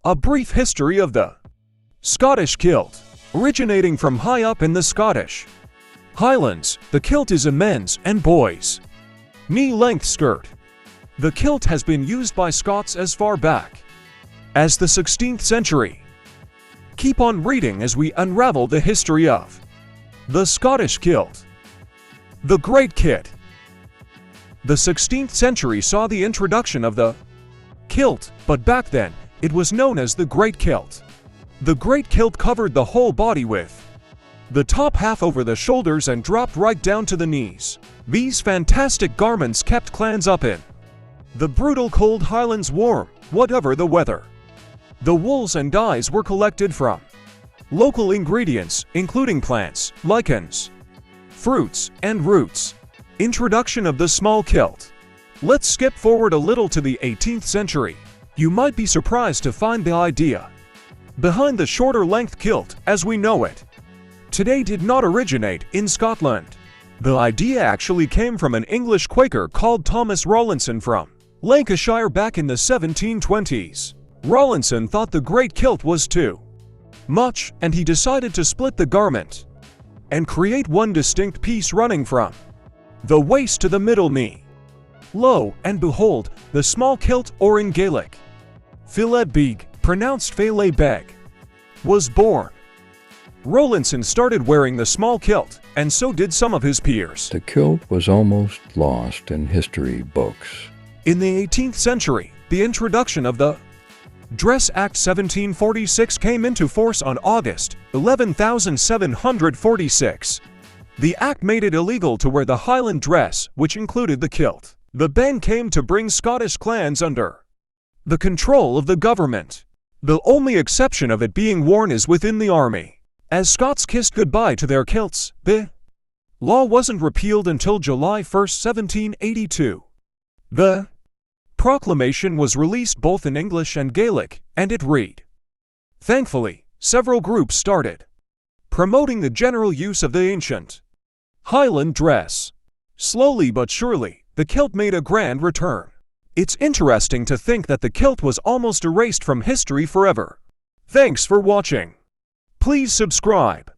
A brief history of the Scottish kilt. Originating from high up in the Scottish Highlands, the kilt is a men's and boys' knee-length skirt. The kilt has been used by Scots as far back as the 16th century. Keep on reading as we unravel the history of the Scottish kilt. The Great Kit. The 16th century saw the introduction of the kilt, but back then, it was known as the Great Kilt. The Great Kilt covered the whole body with the top half over the shoulders and dropped right down to the knees. These fantastic garments kept clans up in the brutal cold Highlands warm, whatever the weather. The wools and dyes were collected from local ingredients, including plants, lichens, fruits, and roots. Introduction of the small kilt. Let's skip forward a little to the 18th century. You might be surprised to find the idea behind the shorter length kilt as we know it today did not originate in Scotland. The idea actually came from an English Quaker called Thomas Rawlinson from Lancashire back in the 1720s. Rawlinson thought the great kilt was too much, and he decided to split the garment and create one distinct piece running from the waist to the middle knee. Lo and behold, the small kilt, or in Gaelic, filet beg, pronounced filet beg, was born. Rawlinson started wearing the small kilt, and so did some of his peers. The kilt was almost lost in history books. In the 18th century, the introduction of the Dress Act 1746 came into force on August 11,746. The act made it illegal to wear the Highland dress, which included the kilt. The ban came to bring Scottish clans under the control of the government. The only exception of it being worn is within the army. As Scots kissed goodbye to their kilts, the law wasn't repealed until July 1, 1782. The proclamation was released both in English and Gaelic, and it read, "Thankfully, several groups started promoting the general use of the ancient Highland dress. Slowly but surely, the kilt made a grand return." It's interesting to think that the kilt was almost erased from history forever. Thanks for watching. Please subscribe.